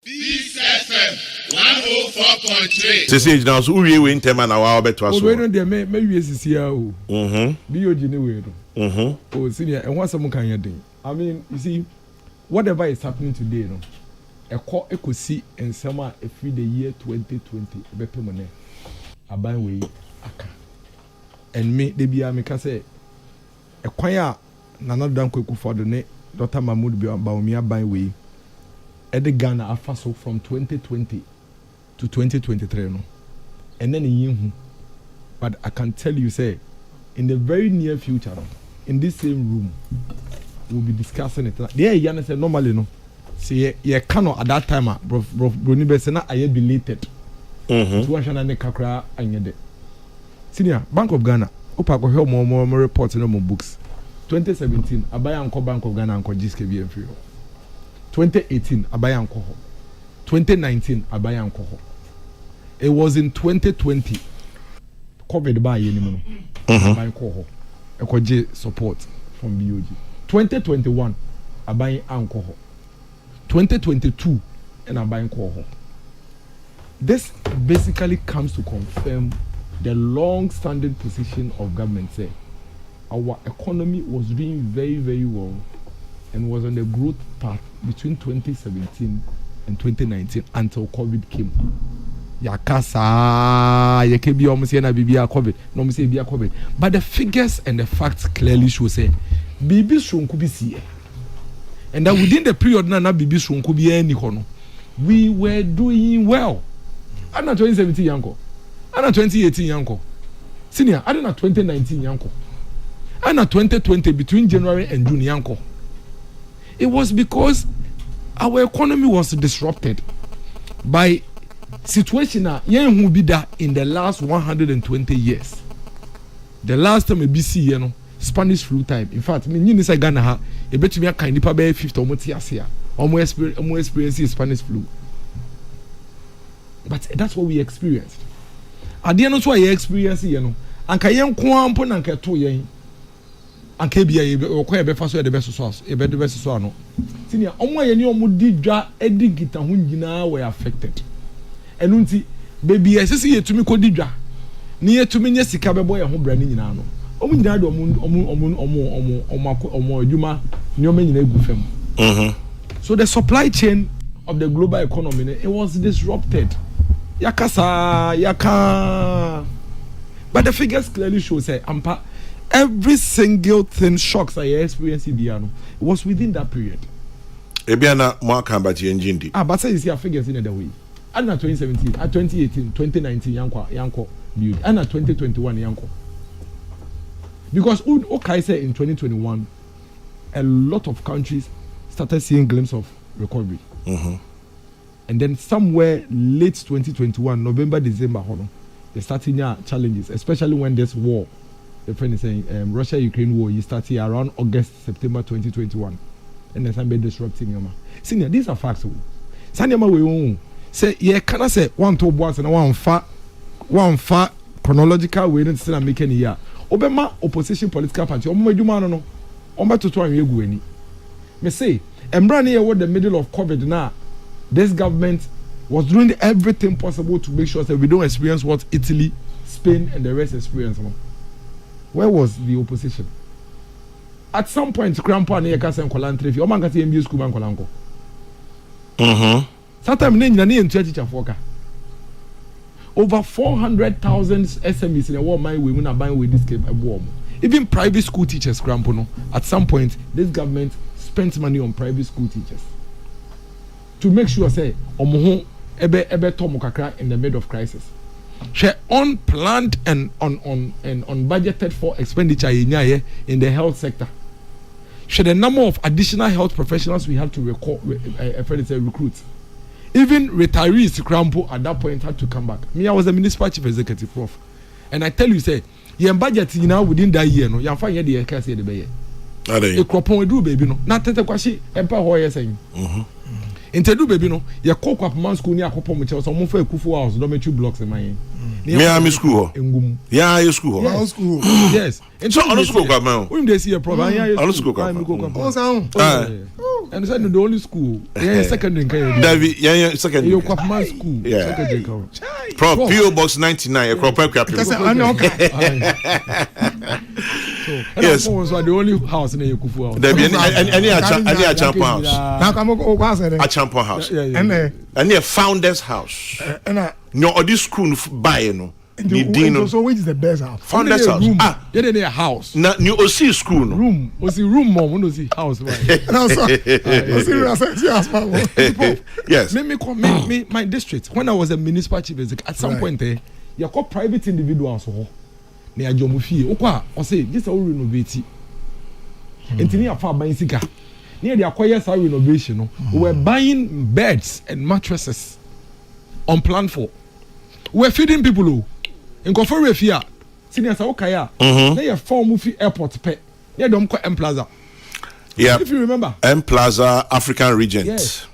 This FM 104.3. Sisi now so we in tema na wa beto aso. We no dey me sisi a o. BoG ni we no. Oh senior and what some kan yedin. I mean, you see whatever is happening today no. Ekosi ensema every the year 2020 be pemone. Aban we aka. And me dey bia me ka say ekwan a nana dan kwaku fodo ne Dr. Mahmoud Baumia aban we Ghana afaso from 2020 to 2023 no. And then in but I can tell you say in the very near future in this same room we'll be discussing it. There Yana said normally no. See ye cannot at that time bro Bruni Besena I belated. To ne kakra anyede. Senior Bank of Ghana opa ko help more reports in more books. 2017 abaya anko Bank of Ghana anko GSK BM 2018 abaya anko ho. 2019 abaya anko ho. It was in 2020 COVID ba ye ni mo no. Abaya anko ho. Ekoje support from BoG. 2021 abaya anko ho. 2022 and abaya anko ho. This basically comes to confirm the long-standing position of government say our economy was doing very, very well and was on the growth path between 2017 and 2019 until COVID came. Yakasa, yakebi almost na bibia COVID, no say bibia COVID. But the figures and the facts clearly show say bibi shunku bi see. And that within the period na bibi shunku bi any kono, we were doing well. I'm not 2017 yanko. I'm not 2018 yanko. Senior, I'm not 2019 yanko. I'm not 2020 between January and June yanko. It was because our economy was disrupted by situation yen who be that in the last 120 years. The last time a BC, you know, Spanish flu time. In fact, me ni say Ghana ha, e bet me aka nipa be 50 omo ti ase a. Omo experience Spanish flu. But that's what we experienced. At the end of what you experience, you know, anka yen ko ampo na anka to yen. Anka bia ye okwa ye be fa so ye de be so e be de be so no. Senior, omo ye ni omo di dwa edigita ho nyina were affected. Enu nti baby esese ye tumi ko di dwa. Ni ye tumi nye sika be boy ho bra ni nyina no. Omo nyina de omo adwuma ni omo nyina egu fam. So the supply chain of the global economy, it was disrupted. Yakasa, yaka. But the figures clearly show say every single thing shocks I experienced in Diano was within that period. Ebiana more can but engine. But say you see our figures in the way. And at 2017, at 2018, 2019, yanko build, and at 2021 yanko. Because okay say in 2021, a lot of countries started seeing glimpses of recovery. And then somewhere late 2021, November, December, they started challenges, especially when this war, the friend is saying Russia-Ukraine war, you started around August, September 2021. And then somebody disrupting Yama. Senior, these are facts. Sanyama we say, yeah, can I say one to boys and one far chronological way to still make any year. Obama opposition political party, no, to try and you me say, and Brani was the middle of COVID now. This government was doing everything possible to make sure that we don't experience what Italy, Spain, and the rest experience. Where was the opposition? At some point, Grandpa and Yaka and Kolantri, if you want to see MBU school and Kolanko. Sometimes, in teacher for over 400,000 SMEs in the world, my women are buying with this game a warm. Even private school teachers, Grandpa, at some point, this government spent money on private school teachers to make sure say omo ebe tomu kakra in the middle of crisis. She unplanned and unbudgeted for expenditure in the health sector. She the number of additional health professionals we have to recruit. Even retirees Krampo at that point had to come back. Me, I was a municipal chief executive prof. And I tell you say your budget within that year no you find the case the be. E kropon do baby no. Na tete kwashi empa ho ye saying. Intedu baby no ye kokwa pman school ni akopom che so mo fa ekufu house dormitory blocks in my me am school engum ya you school school yes so on school kwa man we dey see a problem ya on school kwa And said the only school. Yeah, secondary. David, yeah, secondary. You come my school. Yeah. Secondary. From PO Box 99, a crop crap. So, yes. So the only house in the Kufu. David, any a champion house. Now come a champion house. And a founder's house. No, or this school buy no. So which is the best house? Founder's house. Yeah, house. Now you see school no. Room. See room mom. No see house. No sir. Yes. Me my district. When I was a municipal chief executive, at some point there, you call private individuals so. Ne ajomu fie. Okwa o say this all renovate. Entini afa ban sika. Ne dey acquire sa renovation no. We were buying beds and mattresses unplanned for. We were feeding people who in Kofore Fia, senior Saukaya, they are form of airport pay. They don't call M Plaza. Yeah, if you remember M Plaza African Regent. Yes.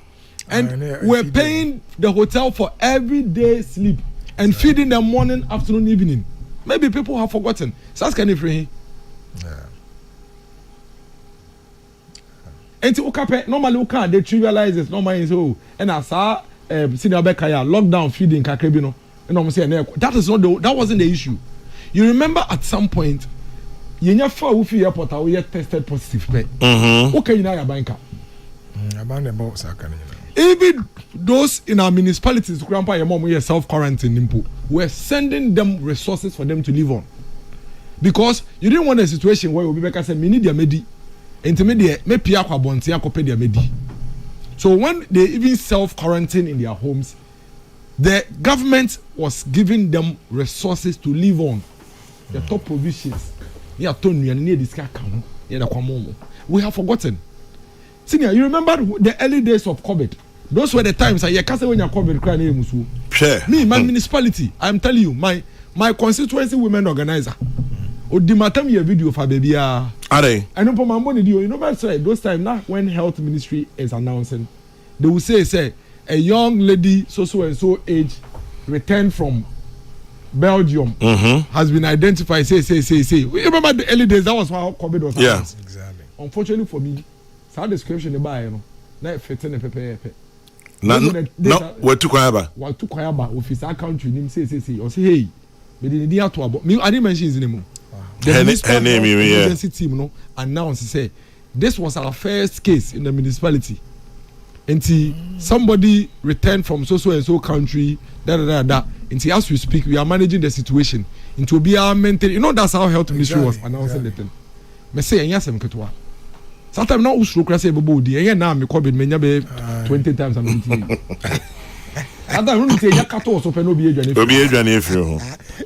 And we're paying the hotel for every day sleep and feeding them morning, afternoon, evening. Maybe people have forgotten. So that's kind of free. And to Okape, normally they trivialize it. Normally, so and I saw senior Bekaya lockdown feeding Kakebino. And I'm saying that wasn't the issue. You remember at some point, you never found Wufi Airport or you tested positive. Okay, you know your banker. Even those in our municipalities, grandpa, your mom, were self-quarantine, we're sending them resources for them to live on. Because you didn't want a situation where we say, "Me need their medi, intermediate, me pia kwa bonti akope their medi." So when they even self-quarantine in their homes, the government was giving them resources to live on. The top provisions. We have forgotten. Senior, you remember the early days of COVID? Those were the times I can't say when you're COVID crying. Sure. Me, my municipality, I'm telling you, my constituency women organizer. Odimatam your video for baby. Are they? I know for my money, you know what I say? Those times now when health ministry is announcing, they will say a young lady so and so age returned from Belgium has been identified. Say. You remember the early days? That was how COVID was. Yeah, exactly. Unfortunately for me, so description the buy, you know, not fitting a pepe. No, what to Kwayaba? What to Kwayaba? If it's our country, name say, or say, hey, but the idea to about me, I didn't mention his name. The name, emergency team, no, announced say this was our first case in the municipality. Until somebody returned from so and so country, Until as we speak, we are managing the situation. Into be our mental, you know that's how health ministry was announcing the thing. Me say yes, I'm ketwa. Sometimes now usro kra say bobodi. Now me COVID me nyabe 20 times I'm eating.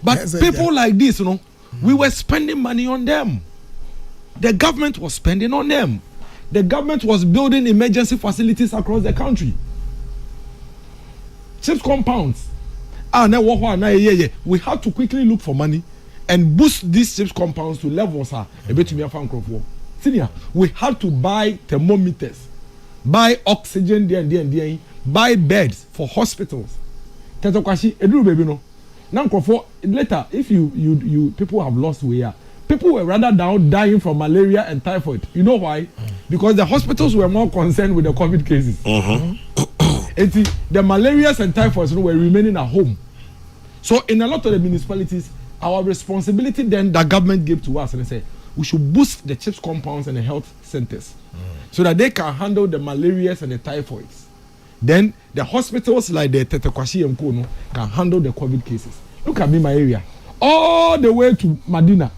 But people like this, you know, we were spending money on them. The government was spending on them. The government was building emergency facilities across the country. Chips compounds. We had to quickly look for money and boost these chips compounds to levels. Senior, we had to buy thermometers, buy oxygen, buy beds for hospitals. Later, if you people have lost weight, people were rather dying from malaria and typhoid. You know why? Because the hospitals were more concerned with the COVID cases. The malarias and typhoids were remaining at home. So in a lot of the municipalities, our responsibility then the government gave to us and they said we should boost the CHIPS compounds and the health centers so that they can handle the malarias and the typhoids. Then the hospitals like the Tetekwashi and Kono can handle the COVID cases. Look at me, my area. All the way to Medina.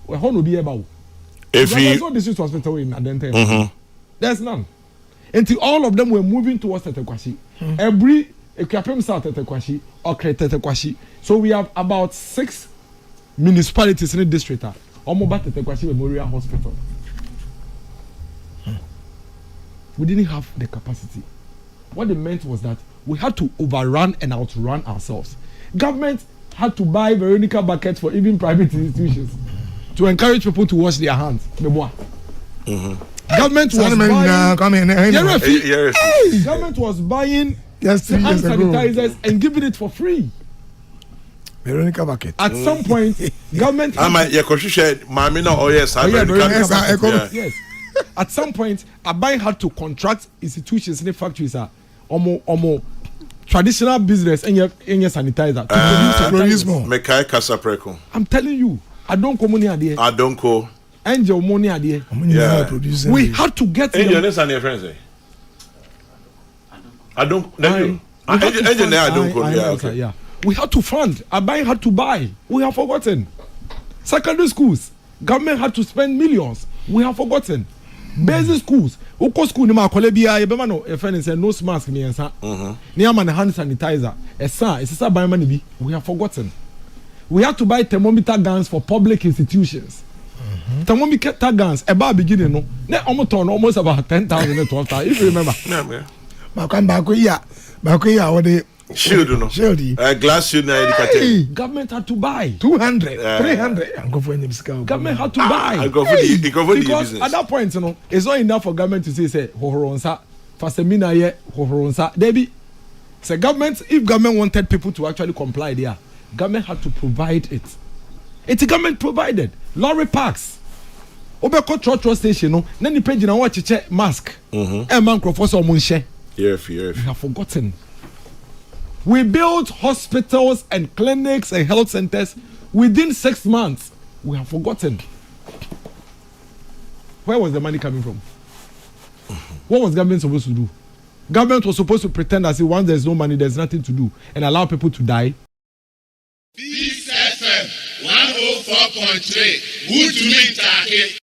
Where home will be about. There's no district hospital in Adente. There's none. Until all of them were moving towards Tetekwashi. Every Ekwapem South Tetekwashi or Tetekwashi. So we have about 6 municipalities in the district. Omoba Tetekwashi Memorial Hospital. We didn't have the capacity. What it meant was that we had to overrun and outrun ourselves. Government had to buy Veronica buckets for even private institutions to encourage people to wash their hands. Government was buying. Government was buying hand sanitizers and giving it for free. Veronica bucket. At some point, government. Yes. At some point, Aban had to contract institutions in the factories omo traditional business and your sanitizer to produce more. Mekai kasa preko. I'm telling you, I don't come money adie. I don't go. Angel money adie. Yeah. We had to get Angel next and your friends say. I don't. Angel I don't go. Yeah, okay. Yeah. We had to fund. Aban had to buy. We have forgotten. Secondary schools, government had to spend millions. We have forgotten. Basic schools, oko school ni ma akole bia ye bema no e friend say nose mask ni ensa. Ni ama na hand sanitizer. Esa buy money bi. We have forgotten. We had to buy thermometer guns for public institutions. Thermometer guns about beginning no. Na almost about 10,000 to 12,000 if you remember. Yeah. Ba kan ba ko ya what they shield no. Shield. Glass shield na educated. Government had to buy 200, 300. And go for any discount. Government had to buy. Because at that point, it's not enough for government to say hohoronsa, for seminar ye hohoronsa. Debi, say government, if government wanted people to actually comply there, government had to provide it. It's government provided. Lorry parks. Obeko trotro station no, then the page na watch check mask. And man crofos or munche. Yeah. We have forgotten. We built hospitals and clinics and health centers within 6 months. We have forgotten. Where was the money coming from? What was government supposed to do? Government was supposed to pretend as if once there's no money, there's nothing to do and allow people to die. This FM 104.3. Good to meet you.